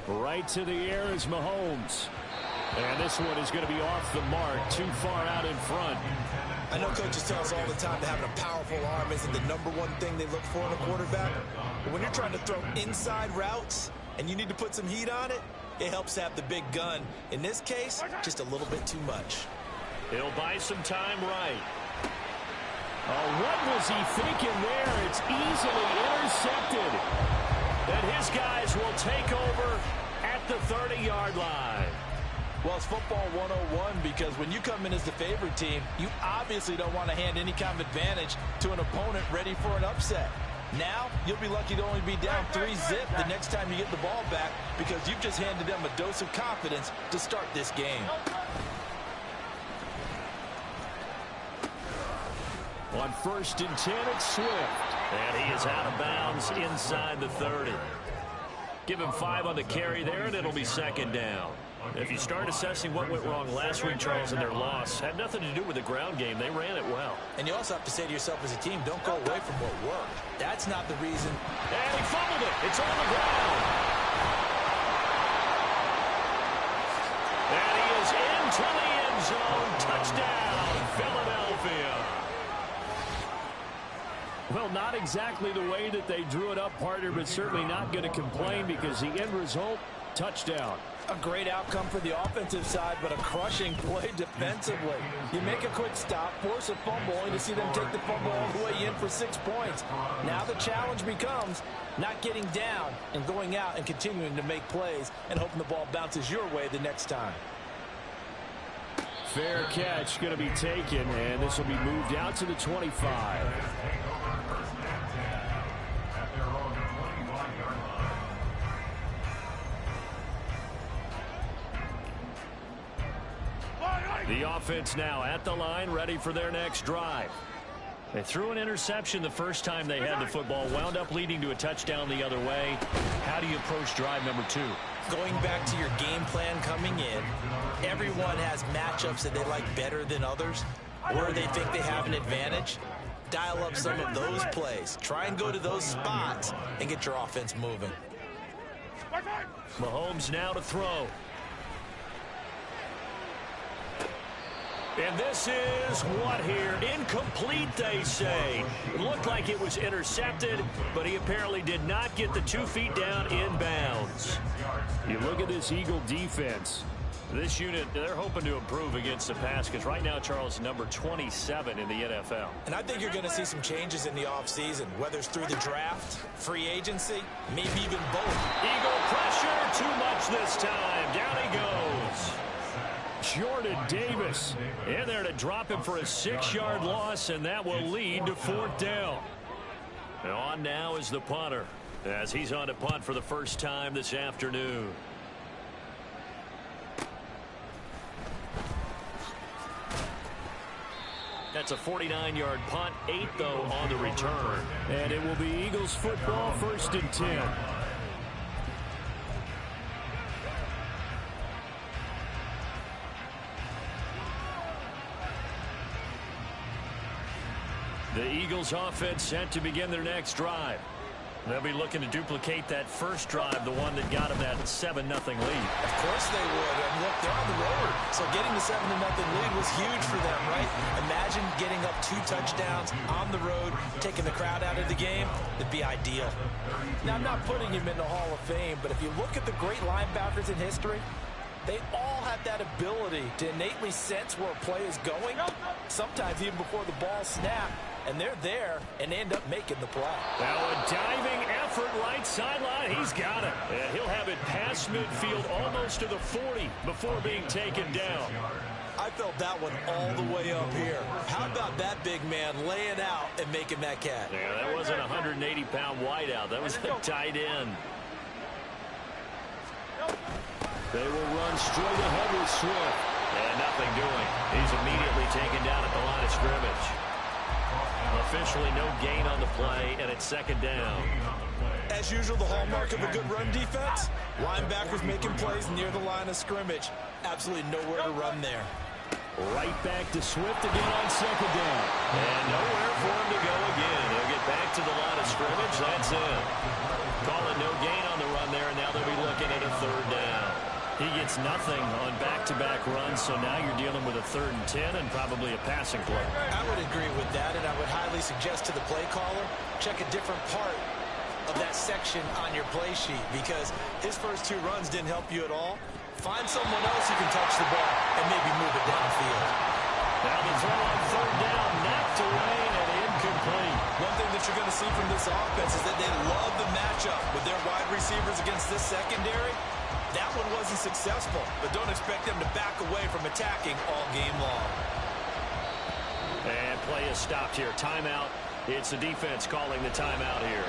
Right to the air is Mahomes. And this one is going to be off the mark, too far out in front. I know coaches tell us all the time that having a powerful arm isn't the #1 thing they look for in a quarterback. But when you're trying to throw inside routes and you need to put some heat on it, it helps to have the big gun. In this case, just a little bit too much. He'll buy some time right. Oh, what was he thinking there? It's easily intercepted. And his guys will take over at the 30-yard line. Well, it's football 101 because when you come in as the favorite team, you obviously don't want to hand any kind of advantage to an opponent ready for an upset. Now, you'll be lucky to only be down 3-zip the next time you get the ball back because you've just handed them a dose of confidence to start this game. On 1st and 10, it's Swift. And he is out of bounds inside the 30. Give him 5 on the carry there, and it'll be 2nd down. If you start assessing what went wrong last week, Charles, in their loss, had nothing to do with the ground game. They ran it well. And you also have to say to yourself as a team, don't go away from what worked. That's not the reason. And he fumbled it. It's on the ground. And he is into the end zone. Touchdown, Philadelphia. Well, not exactly the way that they drew it up, partner, but certainly not going to complain because the end result, touchdown. A great outcome for the offensive side, but a crushing play defensively. You make a quick stop, force a fumble, only to see them take the fumble all the way in for 6 points. Now the challenge becomes not getting down and going out and continuing to make plays and hoping the ball bounces your way the next time. Fair catch going to be taken, and this will be moved out to the 25. The offense now at the line, ready for their next drive. They threw an interception the first time they had the football, wound up leading to a touchdown the other way. How do you approach drive number 2? Going back to your game plan coming in, everyone has matchups that they like better than others, where they think they have an advantage. Dial up some of those plays. Try and go to those spots and get your offense moving. Mahomes now to throw. And this is what here? Incomplete, they say. It looked like it was intercepted, but he apparently did not get the 2 feet down in bounds. You look at this Eagle defense. This unit, they're hoping to improve against the pass because right now, Charles, number 27 in the NFL. And I think you're going to see some changes in the offseason, whether it's through the draft, free agency, maybe even both. Eagle pressure, too much this time. Down he goes. Jordan Davis in there to drop him for a 6-yard loss, and that will lead to 4th down. And on now is the punter as he's on to punt for the first time this afternoon. That's a 49-yard punt, 8 though on the return. And it will be Eagles football, 1st and 10. The Eagles offense set to begin their next drive. They'll be looking to duplicate that first drive, the one that got them that 7-0 lead. Of course they would. And look, they're on the road. So getting the 7-0 lead was huge for them, right? Imagine getting up 2 touchdowns on the road, taking the crowd out of the game. It'd be ideal. Now, I'm not putting him in the Hall of Fame, but if you look at the great linebackers in history, they all have that ability to innately sense where a play is going, sometimes even before the ball snaps. And they're there and end up making the play. Now a diving effort right sideline. He's got it. And he'll have it past midfield almost to the 40 before being taken down. I felt that one all the way up here. How about that big man laying out and making that catch? Yeah, that wasn't a 180-pound wideout. That was a tight end. They will run straight ahead with Swift. And nothing doing. He's immediately taken down at the line of scrimmage. Officially no gain on the play, and it's 2nd down. As usual, the hallmark of a good run defense, linebackers making plays near the line of scrimmage. Absolutely nowhere to run there. Right back to Swift again on 2nd down. And nowhere for him to go again. He'll get back to the line of scrimmage. That's it. Call it no gain on the run there, and now they'll be looking at a third down. He gets nothing on back-to-back runs, so now you're dealing with a 3rd and 10 and probably a passing play. I would agree with that, and I would highly suggest to the play caller, check a different part of that section on your play sheet, because his first 2 runs didn't help you at all. Find someone else who can touch the ball and maybe move it downfield. Now the throw on 3rd down, knocked away and incomplete. One thing that you're going to see from this offense is that they love the matchup with their wide receivers against this secondary. That one wasn't successful, but don't expect them to back away from attacking all game long. And play is stopped here. Timeout. It's the defense calling the timeout here.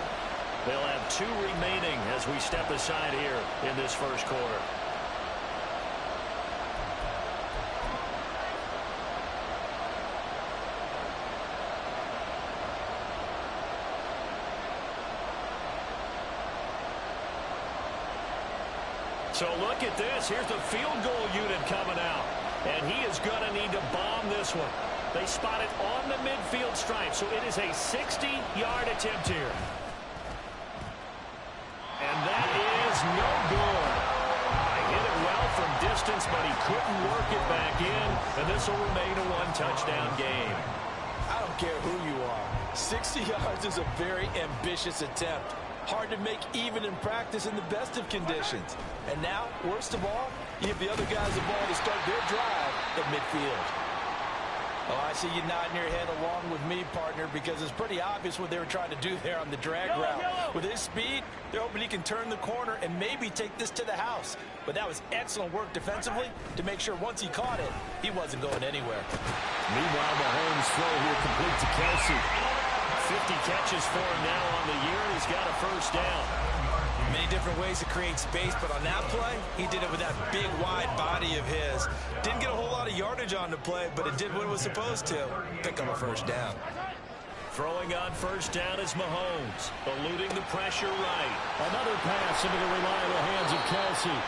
They'll have 2 remaining as we step aside here in this first quarter. So look at this. Here's the field goal unit coming out. And he is going to need to bomb this one. They spot it on the midfield stripe. So it is a 60-yard attempt here. And that is no good. Hit it well from distance, but he couldn't work it back in. And this will remain a 1-touchdown game. I don't care who you are. 60 yards is a very ambitious attempt. Hard to make even in practice in the best of conditions. And now, worst of all, you give the other guys the ball to start their drive at midfield. Oh, I see you nodding your head along with me, partner, because it's pretty obvious what they were trying to do there on the drag route. With his speed, they're hoping he can turn the corner and maybe take this to the house. But that was excellent work defensively to make sure once he caught it, he wasn't going anywhere. Meanwhile, Mahomes' throw here complete to Kelsey. 50 catches for him now on the year, and he's got a first down. Many different ways to create space, but on that play, he did it with that big, wide body of his. Didn't get a whole lot of yardage on the play, but it did what it was supposed to. Pick up a first down. Throwing on first down is Mahomes, eluding the pressure right. Another pass into the reliable hands of Kelsey.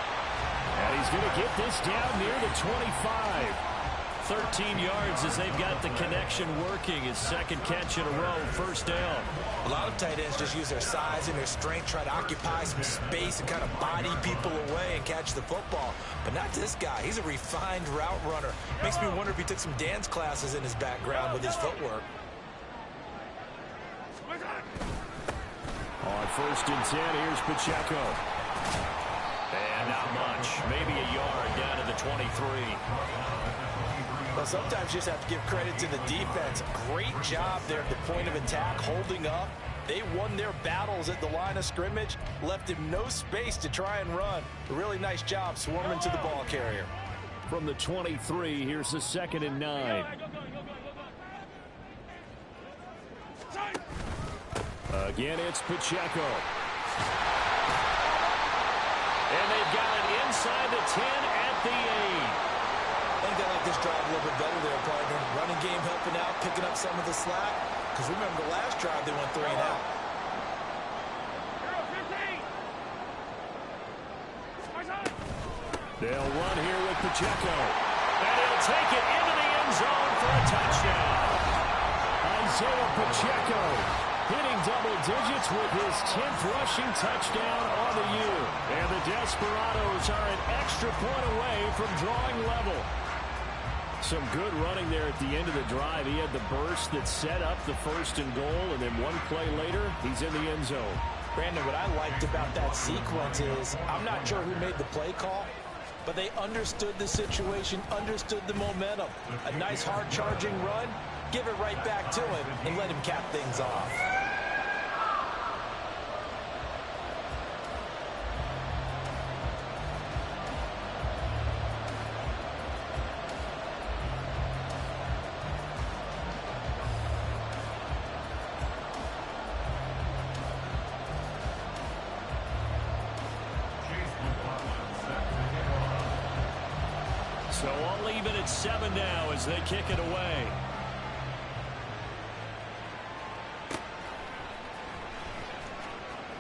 And he's going to get this down near the 25. 13 yards as they've got the connection working. His 2nd catch in a row, first down. A lot of tight ends just use their size and their strength, try to occupy some space and kind of body people away and catch the football. But not this guy. He's a refined route runner. Makes me wonder if he took some dance classes in his background with his footwork. On 1st and 10, here's Pacheco. And not much. Maybe a yard down to the 23. Well, sometimes you just have to give credit to the defense. Great job there at the point of attack, holding up. They won their battles at the line of scrimmage, left him no space to try and run. A really nice job swarming to the ball carrier. From the 23, here's the 2nd and 9. Again, it's Pacheco. And they've got it inside the 10 at the 8. I think I like this drive a little bit better there, partner. Running game helping out, picking up some of the slack. Because remember, the last drive they went 3 and out. They'll run here with Pacheco. And he'll take it into the end zone for a touchdown. Isaiah Pacheco hitting double digits with his 10th rushing touchdown on the year. And the Desperados are an extra point away from drawing level. Some good running there at the end of the drive. He had the burst that set up the 1st and goal, and then one play later, he's in the end zone. Brandon, what I liked about that sequence is, I'm not sure who made the play call, but they understood the situation, understood the momentum. A nice hard-charging run, give it right back to him, and let him cap things off. So I'll leave it at 7 now as they kick it away.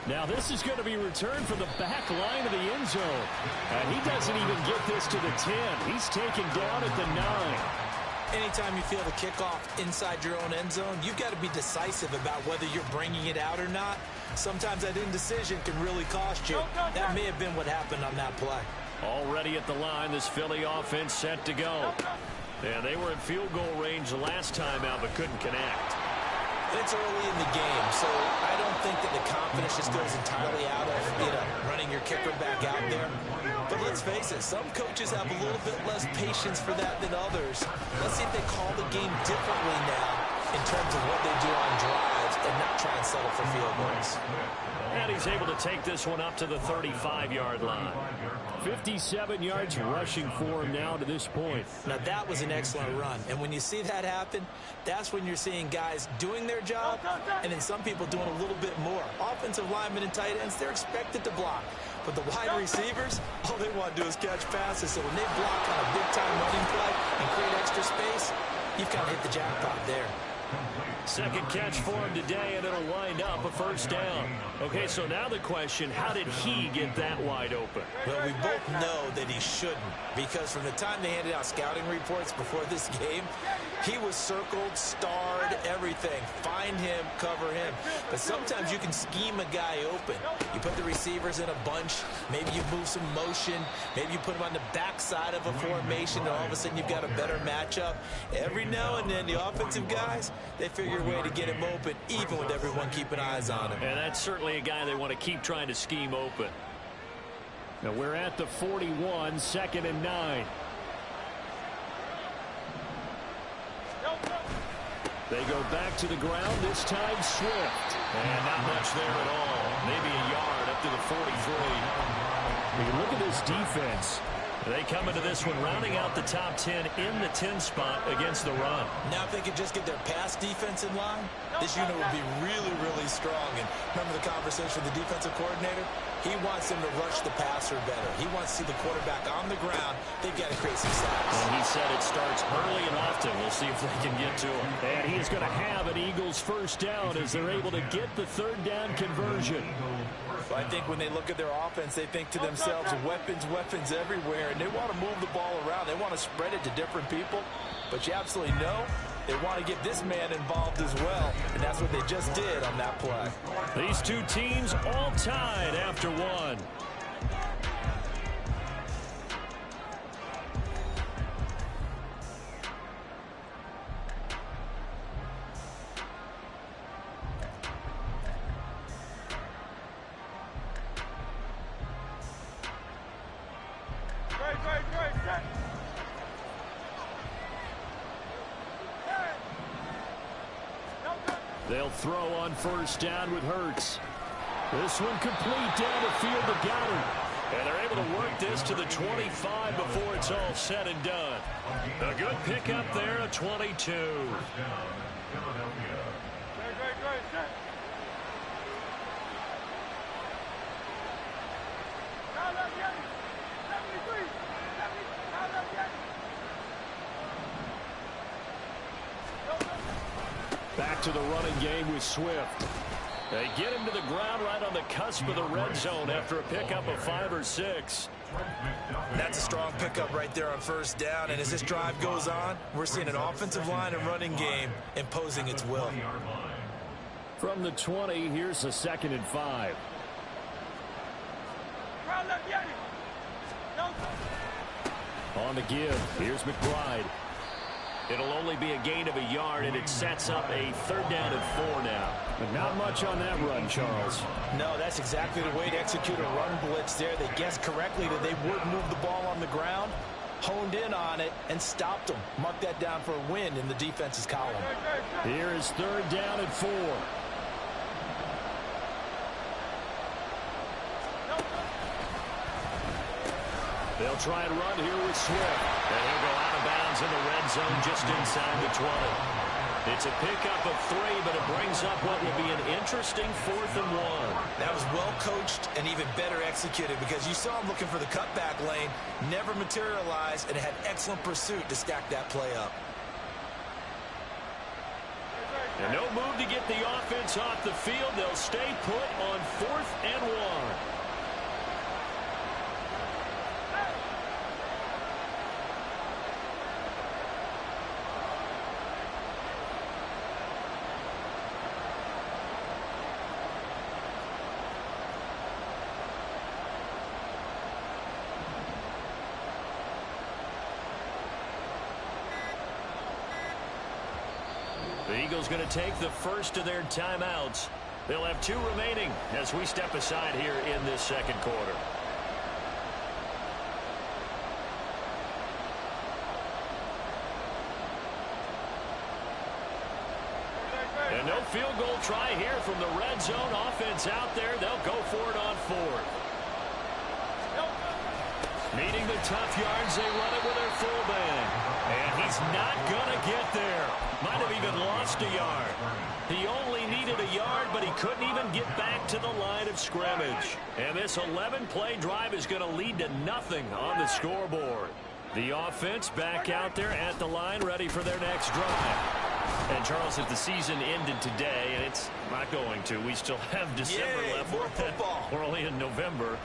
Now this is going to be returned from the back line of the end zone. And he doesn't even get this to the 10. He's taken down at the 9. Anytime you feel the kickoff inside your own end zone, you've got to be decisive about whether you're bringing it out or not. Sometimes that indecision can really cost you. That may have been what happened on that play. Already at the line, this Philly offense set to go. And they were in field goal range the last time out, but couldn't connect. It's early in the game, so I don't think that the confidence just goes entirely out of, running your kicker back out there. But let's face it, some coaches have a little bit less patience for that than others. Let's see if they call the game differently now in terms of what they do on drives and not try and settle for field goals. And he's able to take this one up to the 35-yard line. 57 yards rushing for him now to this point. Now, that was an excellent run. And when you see that happen, that's when you're seeing guys doing their job and then some people doing a little bit more. Offensive linemen and tight ends, they're expected to block. But the wide receivers, all they want to do is catch passes. So when they block on a big-time running play and create extra space, you've kind of hit the jackpot there. Second catch for him today, and it'll wind up a first down. Okay, so now the question, how did he get that wide open? Well, we both know that he shouldn't, because from the time they handed out scouting reports before this game, he was circled, starred, everything. Find him, cover him. But sometimes you can scheme a guy open. You put the receivers in a bunch. Maybe you move some motion. Maybe you put him on the backside of a formation, and all of a sudden you've got a better matchup. Every now and then, the offensive guys, they figure a way to get him open, even with everyone keeping eyes on him. And that's certainly a guy they want to keep trying to scheme open. Now we're at the 41, 2nd and 9. They go back to the ground, this time Swift. And not much there at all. Maybe a yard up to the 43. When you look at this defense, they come into this one rounding out the top 10 in the 10 spot against the run. Now if they could just get their pass defense in line, this unit would be really, really strong. And remember the conversation with the defensive coordinator? He wants them to rush the passer better. He wants to see the quarterback on the ground. They've got to create some sacks. And he said it starts early and often. We'll see if they can get to him. And he is going to have an Eagles first down as they're able to get the third down conversion. Well, I think when they look at their offense, they think to themselves, weapons, weapons everywhere, and they want to move the ball around. They want to spread it to different people, but you absolutely know they want to get this man involved as well, and that's what they just did on that play. These two teams all tied after one. They'll throw on first down with Hurts. This one complete down the field to Goddard. And they're able to work this to the 25 before it's all said and done. A good pickup there, a 22. Back to the running game with Swift. They get him to the ground right on the cusp of the red zone after a pickup of 5 or 6. That's a strong pickup right there on first down, and as this drive goes on, we're seeing an offensive line and running game imposing its will. From the 20, here's a 2nd and 5. On the give, here's McBride. It'll only be a gain of a yard, and it sets up a 3rd down and 4 now. But not much on that run, Charles. No, that's exactly the way to execute a run blitz there. They guessed correctly that they would move the ball on the ground, honed in on it, and stopped them. Mark that down for a win in the defense's column. Here is 3rd down and 4. They'll try and run here with Swift. And he'll go out of bounds in the red zone just inside the 20. It's a pickup of 3, but it brings up what will be an interesting 4th and 1. That was well coached and even better executed because you saw him looking for the cutback lane, never materialized, and had excellent pursuit to stack that play up. And no move to get the offense off the field. They'll stay put on 4th and 1. Eagles going to take the first of their timeouts. They'll have 2 remaining as we step aside here in this second quarter. And no field goal try here from the red zone. Offense out there. They'll go for it on 4th. Needing the tough yards, they run it with their fullback. And he's not going to get there. Might have even lost a yard. He only needed a yard, but he couldn't even get back to the line of scrimmage. And this 11-play drive is going to lead to nothing on the scoreboard. The offense back out there at the line, ready for their next drive. And, Charles, if the season ended today, and it's not going to, we still have December left. More football. We're only in November.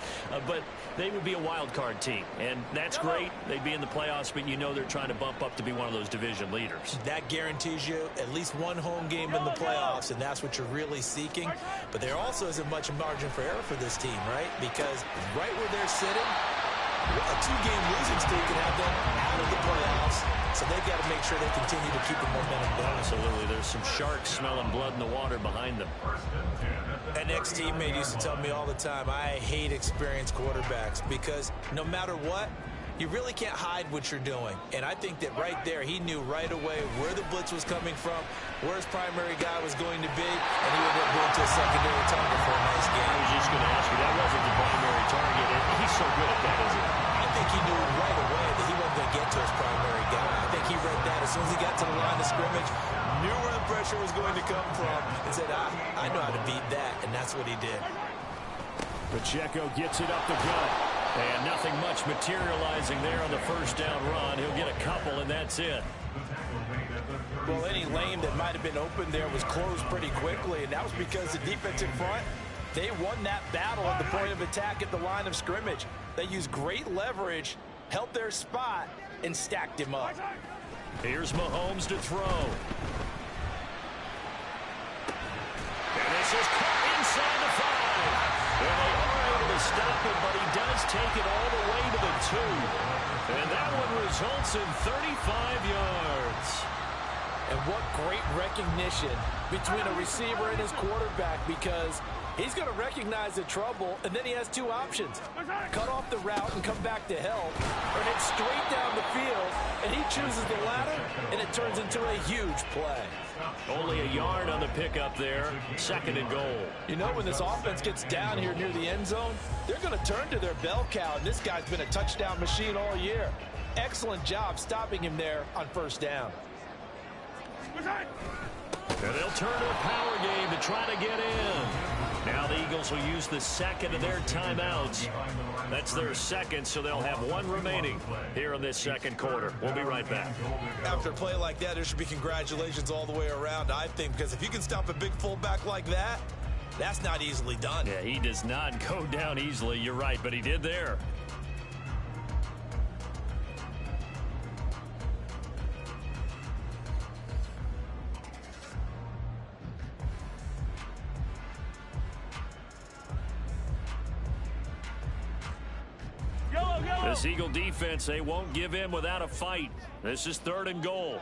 But they would be a wild card team, and that's great. They'd be in the playoffs, but you know they're trying to bump up to be one of those division leaders. That guarantees you at least one home game in the playoffs, and that's what you're really seeking. But there also isn't much margin for error for this team, right? Because right where they're sitting, a 2-game losing streak can have them out of the playoffs. So they've got to make sure they continue to keep the momentum going. Absolutely. There's some sharks smelling blood in the water behind them. An ex-teammate used to tell me all the time, I hate experienced quarterbacks because no matter what, you really can't hide what you're doing. And I think that right there, he knew right away where the blitz was coming from, where his primary guy was going to be, and he would go into a secondary target for a nice game. I was just going to ask you, that wasn't the primary target. He's so good at that, isn't he? I think he knew right away that he wasn't going to get to his primary guy. I think he read that as soon as he got to the line of scrimmage, knew where the pressure was going to come from, and said, I know how to beat that, and that's what he did. Pacheco gets it up the gut. And nothing much materializing there on the first down run. He'll get a couple, and that's it. Well, any lane that might have been open there was closed pretty quickly, and that was because the defensive front, they won that battle at the point of attack at the line of scrimmage. They used great leverage, held their spot, and stacked him up. Here's Mahomes to throw. And this is caught inside the 5. And they are able to stop it, but he does take it all the way to the 2. And that one results in 35 yards. And what great recognition between a receiver and his quarterback, because he's going to recognize the trouble, and then he has 2 options. Cut off the route and come back to help, or head straight down the field, and he chooses the latter, and it turns into a huge play. Only a yard on the pickup there. 2nd and goal. You know, when this offense gets down here near the end zone, they're going to turn to their bell cow, and this guy's been a touchdown machine all year. Excellent job stopping him there on first down. And they'll turn to a power game to try to get in. Now the Eagles will use the 2nd of their timeouts. That's their 2nd, so they'll have 1 remaining here in this 2nd quarter. We'll be right back. After a play like that, there should be congratulations all the way around, I think, because if you can stop a big fullback like that, that's not easily done. Yeah, he does not go down easily. You're right, but he did there. This Eagle defense, they won't give in without a fight. This is 3rd and goal.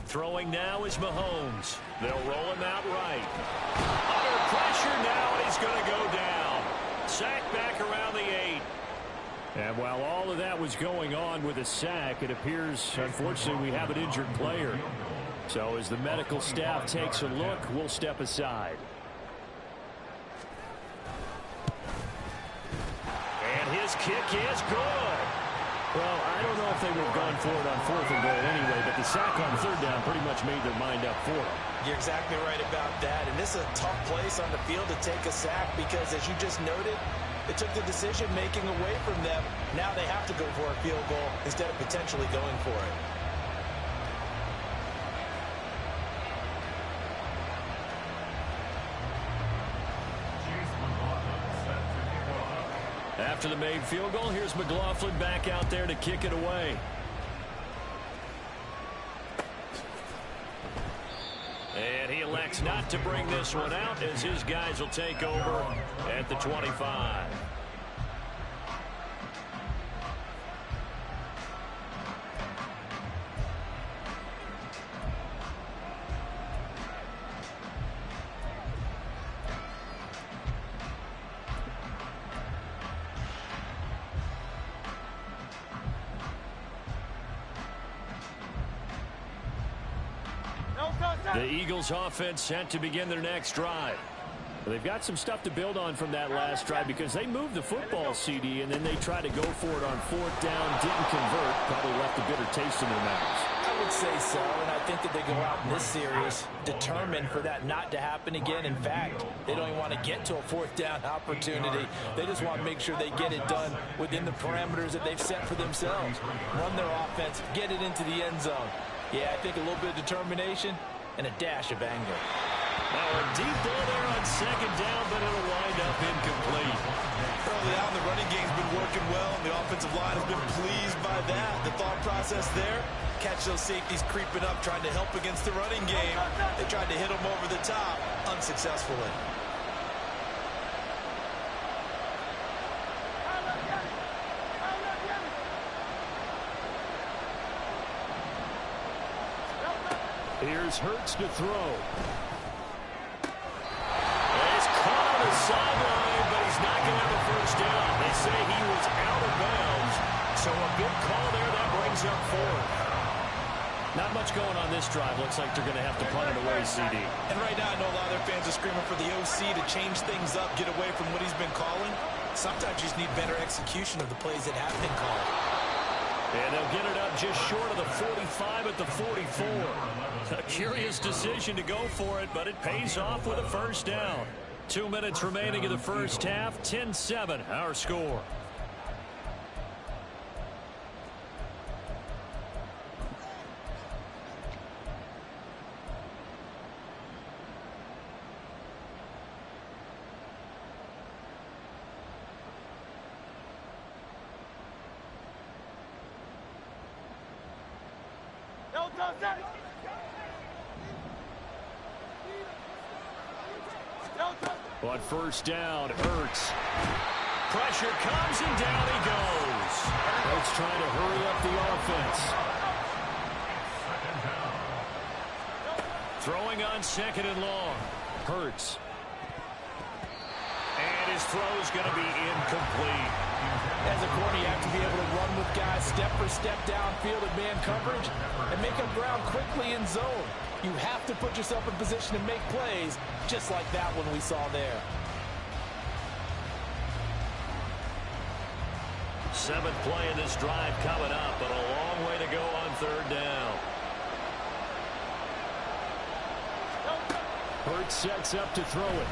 Throwing now is Mahomes. They'll roll him out right. Under pressure now, and he's going to go down. Sack back around the 8. And while all of that was going on with a sack, it appears, unfortunately, we have an injured player. So as the medical staff takes a look, we'll step aside. His kick is good. Well, I don't know if they would have gone for it on 4th and goal anyway, but the sack on 3rd down pretty much made their mind up for them. You're exactly right about that. And this is a tough place on the field to take a sack because, as you just noted, it took the decision-making away from them. Now they have to go for a field goal instead of potentially going for it. After the made field goal, here's McLaughlin back out there to kick it away. And he elects not to bring this one out as his guys will take over at the 25. The Eagles offense set to begin their next drive. They've got some stuff to build on from that last drive because they moved the football, CD, and then they tried to go for it on fourth down, didn't convert, probably left a bitter taste in their mouths. I would say so, and I think that they go out in this series determined for that not to happen again. In fact, they don't even want to get to a fourth down opportunity. They just want to make sure they get it done within the parameters that they've set for themselves. Run their offense, get it into the end zone. Yeah, I think a little bit of determination and a dash of anger. Now a deep ball there on second down, but it'll wind up incomplete. Early on, the running game's been working well, and the offensive line has been pleased by that. The thought process there, catch those safeties creeping up, trying to help against the running game. They tried to hit them over the top, unsuccessfully. Here's Hurts to throw. He's caught on the sideline, but he's not going to have a first down. They say he was out of bounds, so a good call there. That brings up fourth. Not much going on this drive. Looks like they're going to have to punt it away, CD. And right now, I know a lot of their fans are screaming for the OC to change things up, get away from what he's been calling. Sometimes you just need better execution of the plays that have been called. And they'll get it up just short of the 45 at the 44. A curious decision to go for it, but it pays off with a first down. 2 minutes remaining in the first half. 10-7, our score. On first down, Hurts. Pressure comes and down he goes. Hurts trying to hurry up the offense. Throwing on second and long. Hurts. And his throw's going to be incomplete. As a corner, you have to be able to run with guys step for step downfield in man coverage and make up ground quickly in zone. You have to put yourself in position to make plays, just like that one we saw there. Seventh play in this drive coming up, but a long way to go on third down. Hurts sets up to throw it.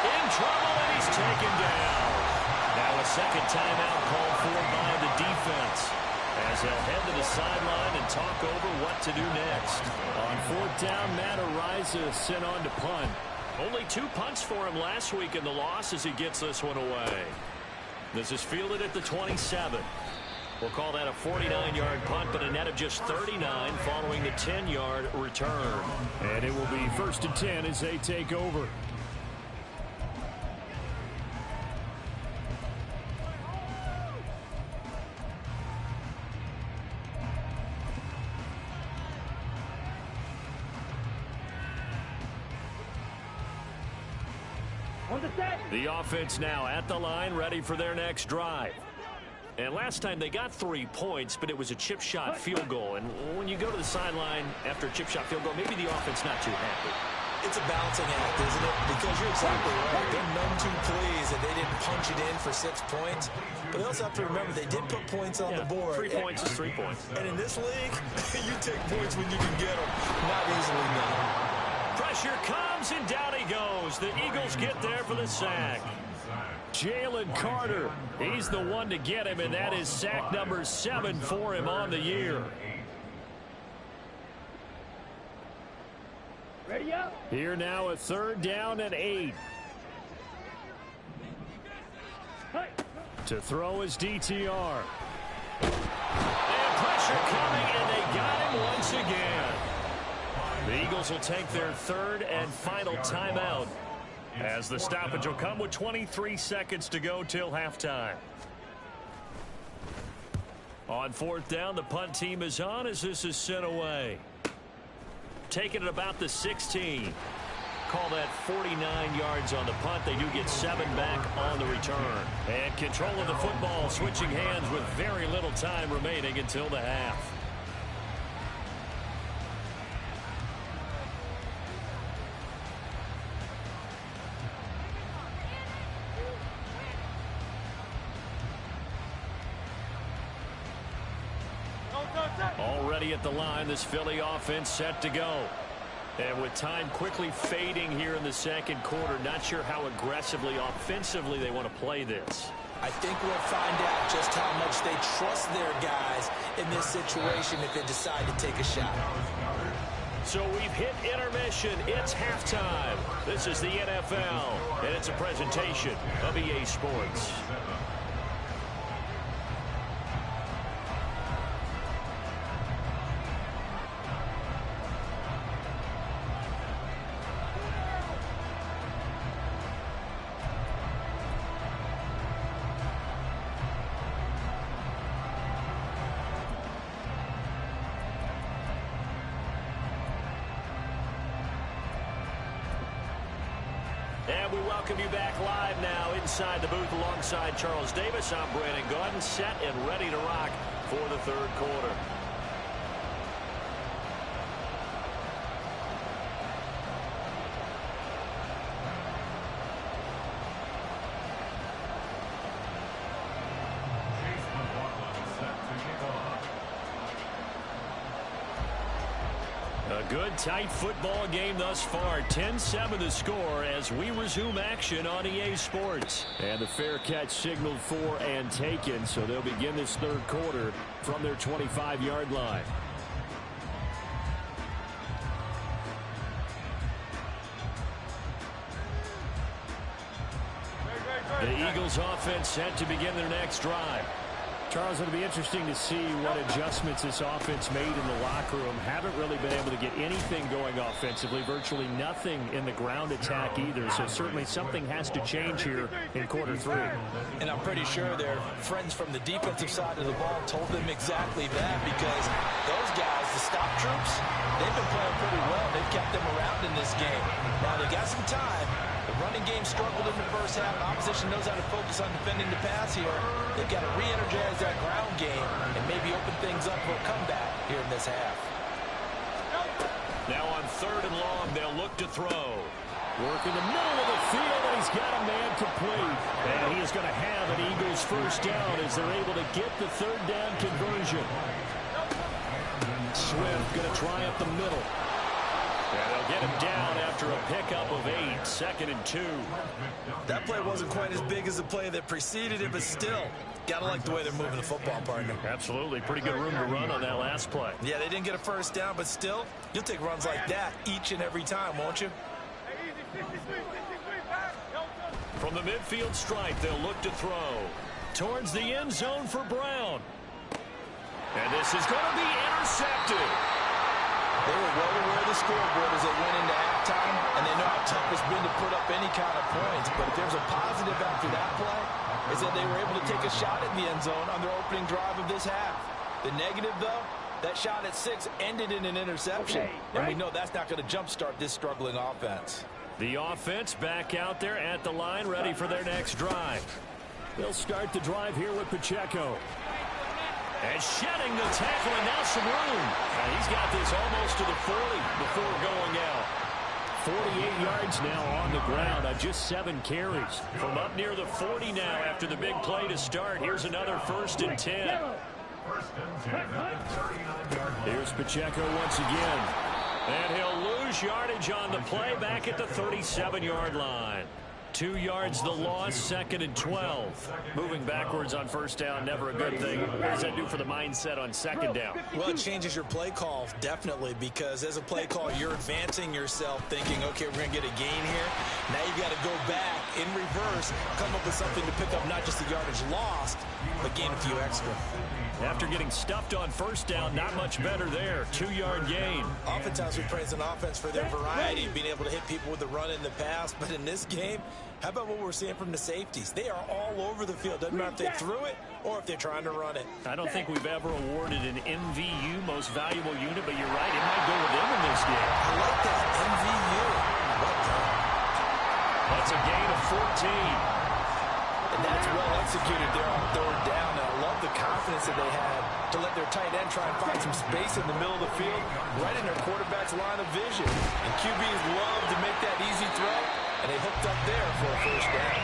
In trouble, and he's taken down. Now a second timeout called for by the defense, as they'll head to the sideline and talk over what to do next. On fourth down, Matt Araiza sent on to punt. Only 2 punts for him last week in the loss as he gets this one away. This is fielded at the 27. We'll call that a 49-yard punt, but a net of just 39 following the 10-yard return. And it will be 1st and 10 as they take over. The offense now at the line, ready for their next drive. And last time they got 3 points, but it was a chip shot field goal. And when you go to the sideline after a chip shot field goal, maybe the offense not too happy. It's a balancing act, isn't it? Because you're exactly right. They're none too pleased that they didn't punch it in for 6 points. But they also have to remember they did put points on the board. 3 points is 3 points. And in this league, you take points when you can get them. Not easily done. Pressure comes, and down he goes. The Eagles get there for the sack. Jalen Carter, he's the one to get him, and that is sack number 7 for him on the year. Ready up. Here now a 3rd down and 8. Hey. To throw is DTR. And pressure coming, and they got him once again. The Eagles will take their 3rd and final timeout, as the stoppage will come with 23 seconds to go till halftime. On 4th down, the punt team is on as this is sent away. Taking it about the 16. Call that 49 yards on the punt. They do get 7 back on the return. And control of the football switching hands with very little time remaining until the half. ready at the line. This Philly offense set to go. And with time quickly fading here in the second quarter, not sure how aggressively, offensively they want to play this. I think we'll find out just how much they trust their guys in this situation if they decide to take a shot. So we've hit intermission. It's halftime. This is the NFL, and it's a presentation of EA Sports. And we welcome you back live now inside the booth alongside Charles Davis. I'm Brandon Gaudin, set and ready to rock for the third quarter. A good, tight football game thus far. 10-7 the score as we resume action on EA Sports. And the fair catch signaled for and taken, so they'll begin this third quarter from their 25-yard line. The Eagles offense set to begin their next drive. Charles, it'll be interesting to see what adjustments this offense made in the locker room. Haven't really been able to get anything going offensively, virtually nothing in the ground attack either. So certainly something has to change here in quarter three. And I'm pretty sure their friends from the defensive side of the ball told them exactly that, because those guys, the stop troops, they've been playing pretty well. They've kept them around in this game. Now they got some time. The running game struggled in the first half. Opposition knows how to focus on defending the pass here. They've got to re-energize that ground game and maybe open things up for a comeback here in this half. Now on 3rd and long, they'll look to throw. Work in the middle of the field, and he's got a man complete. And he is going to have an Eagles first down as they're able to get the third down conversion. Swift going to try up the middle. And they'll get him down after a pickup of 8, 2nd and 2. That play wasn't quite as big as the play that preceded it, but still, gotta like the way they're moving the football, partner. Absolutely. Pretty good room to run on that last play. Yeah, they didn't get a first down, but still, you'll take runs like that each and every time, won't you? From the midfield stripe, they'll look to throw. Towards the end zone for Brown. And this is going to be intercepted. They were well aware of the scoreboard as they went into halftime, and they know how tough it's been to put up any kind of points. But if there's a positive after that play, is that they were able to take a shot at the end zone on their opening drive of this half. The negative, though, that shot at 6 ended in an interception. And we know that's not going to jumpstart this struggling offense. The offense back out there at the line, ready for their next drive. They'll start the drive here with Pacheco. And shedding the tackle, and now some room. And he's got this almost to the 40 before going out. 48 yards now on the ground on just 7 carries. From up near the 40 now after the big play to start. Here's another 1st and 10. Here's Pacheco once again. And he'll lose yardage on the play back at the 37-yard line. 2 yards the loss, 2nd and 12. Moving backwards on first down, never a good thing. What does that do for the mindset on 2nd down? Well, it changes your play call, definitely, because as a play call, you're advancing yourself thinking, okay, we're going to get a gain here. Now you've got to go back in reverse, come up with something to pick up not just the yardage lost, but gain a few extra. After getting stuffed on first down, not much better there. 2-yard gain. Oftentimes we praise an offense for their variety, being able to hit people with the run in the pass. But in this game, how about what we're seeing from the safeties? They are all over the field. Doesn't matter if they threw it or if they're trying to run it. I don't think we've ever awarded an MVU, most valuable unit, but you're right, it might go with them in this game. I like that, MVU. That's a gain of 14. And that's well executed there on 3rd down. And I love the confidence that they had to let their tight end try and find some space in the middle of the field, right in their quarterback's line of vision. And QBs love to make that easy throw, and they hooked up there for a first down.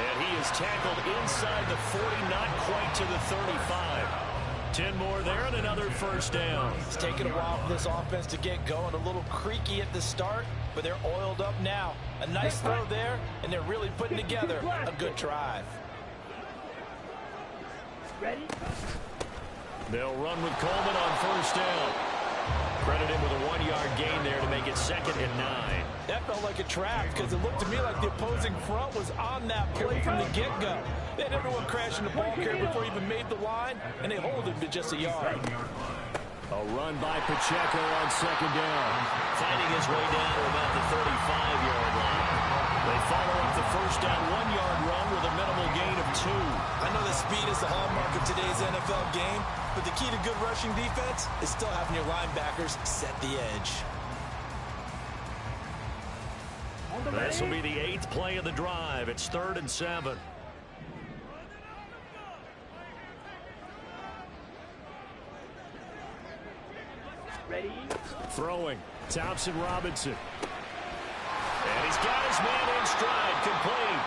And he is tackled inside the 40, not quite to the 35. 10 more there and another first down. It's taken a while for this offense to get going. A little creaky at the start, but they're oiled up now. A nice throw there, and they're really putting together a good drive. Ready? They'll run with Coleman on first down. Credit him with a 1-yard gain there to make it 2nd and 9. That felt like a trap because it looked to me like the opposing front was on that play from the get-go. They had everyone crashing the ball carrier before he even made the line, and they hold him to just a yard. A run by Pacheco on 2nd down. Finding his way down to about the 35-yard line. They follow up the first down 1-yard run with a minimal gain of 2. I know that speed is the hallmark of today's NFL game, but the key to good rushing defense is still having your linebackers set the edge. This will be the 8th play of the drive. It's 3rd and 7. Ready? Throwing. Thompson Robinson. And he's got his man in stride, complete.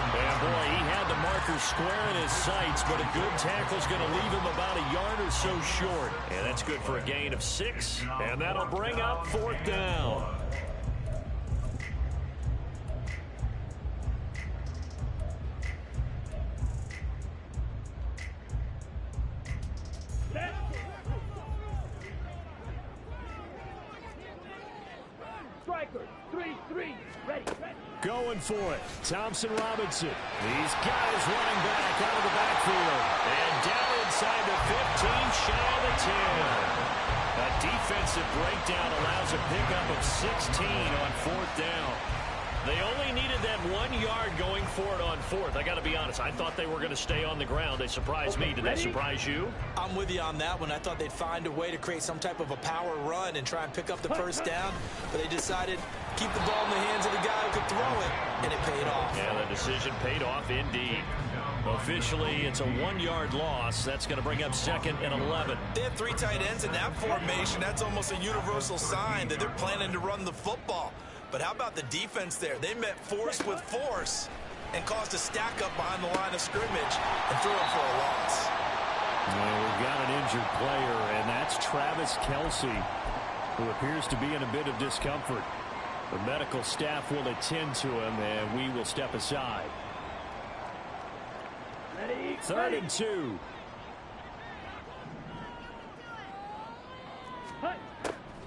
And boy, he had the marker square in his sights, but a good tackle's going to leave him about a yard or so short. And that's good for a gain of 6. And that'll bring up 4th down. Striker, 3-3. Ready. Going for it. Thompson Robinson. He's got his running back out of the backfield. And down inside the 15, shy of the 10. A defensive breakdown allows a pickup of 16 on 4th down. They only needed that 1 yard going for it on 4th. I got to be honest, I thought they were going to stay on the ground. They surprised me. Did they surprise you? I'm with you on that one. I thought they'd find a way to create some type of a power run and try and pick up the first down, but they decided keep the ball in the hands of the guy who could throw it, and it paid off. Yeah, the decision paid off indeed. Officially, it's a 1 yard loss. That's going to bring up 2nd and 11. They have 3 tight ends in that formation. That's almost a universal sign that they're planning to run the football. But how about the defense there? They met force with force and caused a stack up behind the line of scrimmage and threw it for a loss. Well, we've got an injured player, and that's Travis Kelce, who appears to be in a bit of discomfort. The medical staff will attend to him, and we will step aside. Ready? 3rd and 2.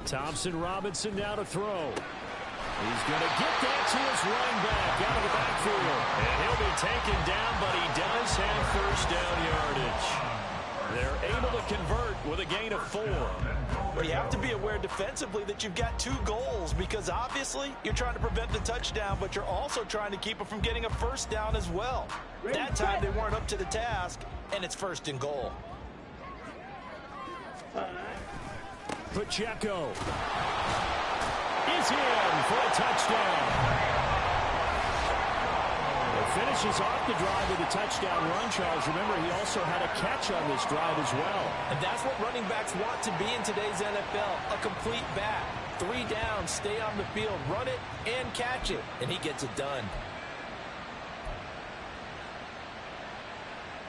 Thompson Robinson now to throw. He's going to get that to his running back out of the backfield. And he'll be taken down, but he does have first down yardage. They're able to convert with a gain of 4. But you have to be aware defensively that you've got 2 goals because obviously you're trying to prevent the touchdown, but you're also trying to keep it from getting a first down as well. That time they weren't up to the task, and it's 1st and goal. Pacheco is in for a touchdown. Finishes off the drive with a touchdown run, Charles. Remember, he also had a catch on this drive as well. And that's what running backs want to be in today's NFL, a complete back. 3 downs, stay on the field, run it, and catch it. And he gets it done.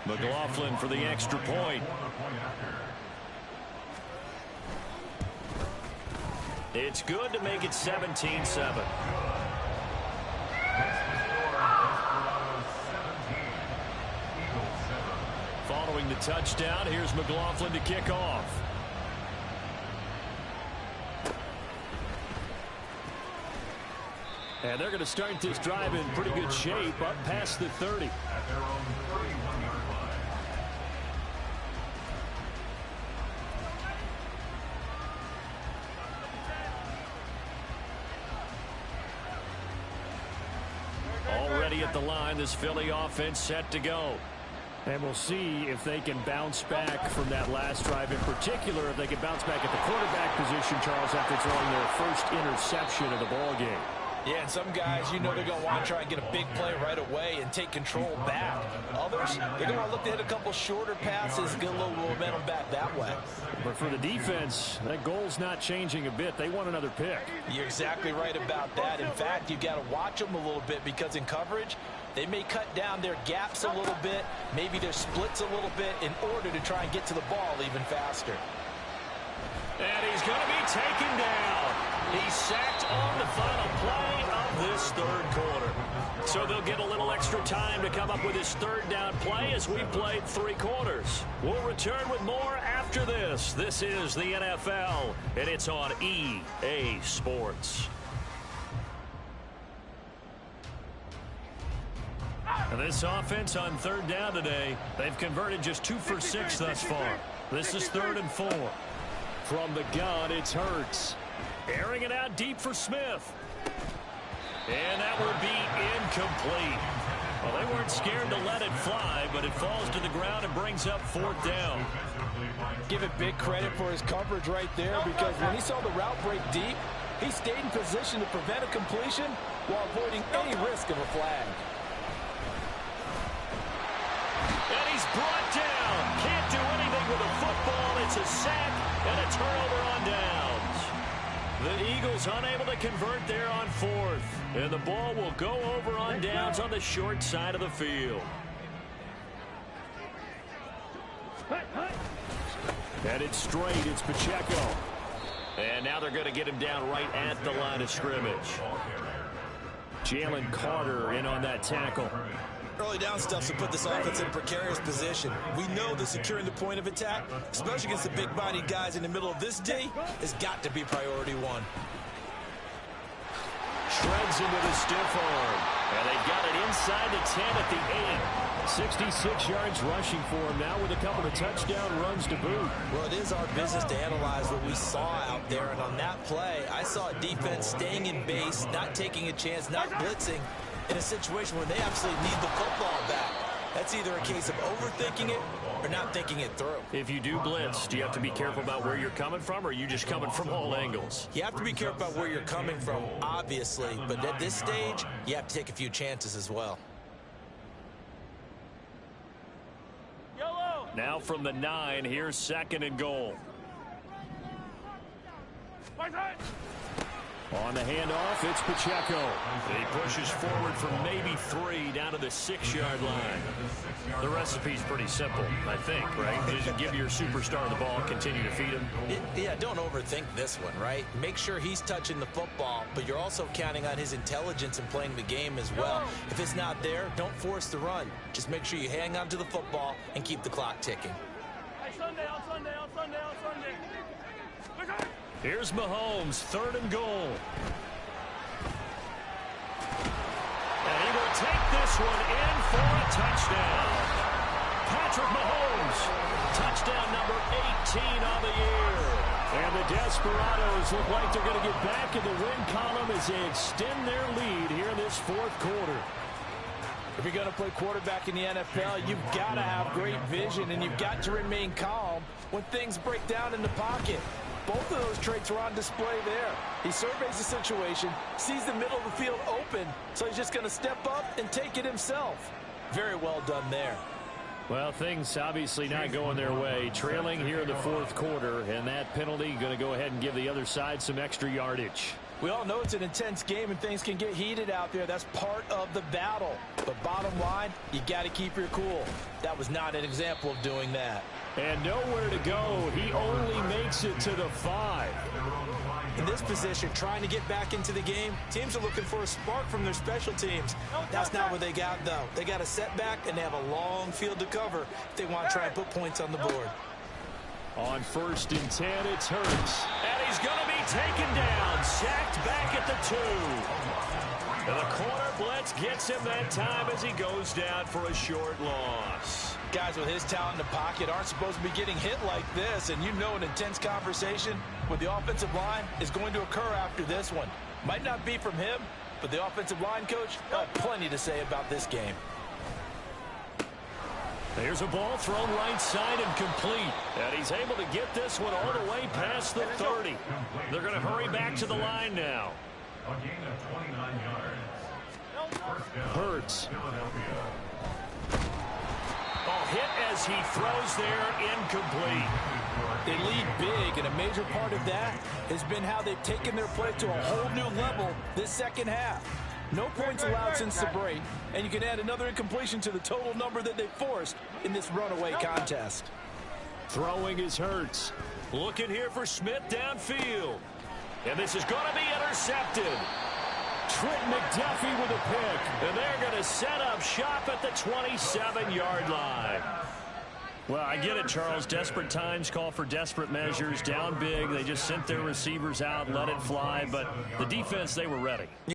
McLaughlin for the extra point. It's good to make it 17-7. Following the touchdown, here's McLaughlin to kick off. And they're going to start this drive in pretty good shape up past the 30. Already at the line, this Philly offense set to go. And we'll see if they can bounce back from that last drive. In particular, if they can bounce back at the quarterback position, Charles, after throwing their first interception of the ball game. Yeah, and some guys, you know, they're going to want to try and get a big play right away and take control back. Others, they're going to look to hit a couple shorter passes, get a little momentum back that way. But for the defense, that goal's not changing a bit. They want another pick. You're exactly right about that. In fact, you got to watch them a little bit because in coverage, they may cut down their gaps a little bit, maybe their splits a little bit in order to try and get to the ball even faster. And he's going to be taken down. He's sacked on the final play of this third quarter. So they'll get a little extra time to come up with his third down play as we played 3 quarters. We'll return with more after this. This is the NFL, and it's on EA Sports. And this offense on third down today, they've converted just 2 for 6 thus far. This is 3rd and 4. From the gun, it's Hurts. Airing it out deep for Smith. And that will be incomplete. Well, they weren't scared to let it fly, but it falls to the ground and brings up 4th down. Give it big credit for his coverage right there, because when he saw the route break deep, he stayed in position to prevent a completion while avoiding any risk of a flag. And he's brought down. Can't do anything with a football. It's a sack and a turnover on downs. The Eagles unable to convert there on 4th. And the ball will go over on downs on the short side of the field. And it's straight. It's Pacheco. And now they're going to get him down right at the line of scrimmage. Jalen Carter in on that tackle. Early down stuff to put this offense in a precarious position. We know that securing the point of attack, especially against the big-bodied guys in the middle of this D, has got to be priority 1. Shreds him with a stiff arm. And they've got it inside the 10 at the 8. 66 yards rushing for him now with a couple of touchdown runs to boot. Well, it is our business to analyze what we saw out there. And on that play, I saw a defense staying in base, not taking a chance, not blitzing, in a situation where they absolutely need the football back. That's either a case of overthinking it or not thinking it through. If you do blitz, do you have to be careful about where you're coming from, or are you just coming from all angles? You have to be careful about where you're coming from, obviously, but at this stage, you have to take a few chances as well. Now from the 9, here's 2nd and goal. On the handoff, it's Pacheco. He pushes forward from maybe 3 down to the 6-yard line. The recipe's pretty simple, I think, right? Just give your superstar the ball, continue to feed him. Yeah, don't overthink this one, right? Make sure he's touching the football, but you're also counting on his intelligence in playing the game as well. If it's not there, don't force the run. Just make sure you hang on to the football and keep the clock ticking. Here's Mahomes, 3rd and goal. And he will take this one in for a touchdown. Patrick Mahomes, touchdown number 18 on the year. And the Desperados look like they're going to get back in the win column as they extend their lead here in this 4th quarter. If you're going to play quarterback in the NFL, you've got to have great vision, and you've got to remain calm when things break down in the pocket. Both of those traits were on display there. He surveys the situation, sees the middle of the field open, so he's just going to step up and take it himself. Very well done there. Well, things obviously not going their way. Trailing here in the 4th quarter, and that penalty going to go ahead and give the other side some extra yardage. We all know it's an intense game and things can get heated out there. That's part of the battle. But bottom line, you got to keep your cool. That was not an example of doing that. And nowhere to go. He only makes it to the 5. In this position, trying to get back into the game, teams are looking for a spark from their special teams. That's not what they got, though. They got a setback, and they have a long field to cover if they want to try and put points on the board. On 1st and 10, it's Hurts. And he's going to be taken down, sacked back at the 2. And the corner blitz gets him that time as he goes down for a short loss. Guys with his talent in the pocket aren't supposed to be getting hit like this, and you know an intense conversation with the offensive line is going to occur after this one. Might not be from him, but the offensive line coach had plenty to say about this game. There's a ball thrown right side and complete. And he's able to get this one all the way past the 30. They're going to hurry back to the line now. Hurts. Oh, hit as he throws there, incomplete. They lead big, and a major part of that has been how they've taken their play to a whole new level this second half. No points allowed since the break, and you can add another incompletion to the total number that they forced in this runaway contest. Throwing is Hurts. Looking here for Smith downfield. And this is going to be intercepted. Trent McDuffie with a pick. And they're going to set up shop at the 27-yard line. Well, I get it, Charles. Desperate times call for desperate measures. Down big. They just sent their receivers out, let it fly. But the defense, they were ready.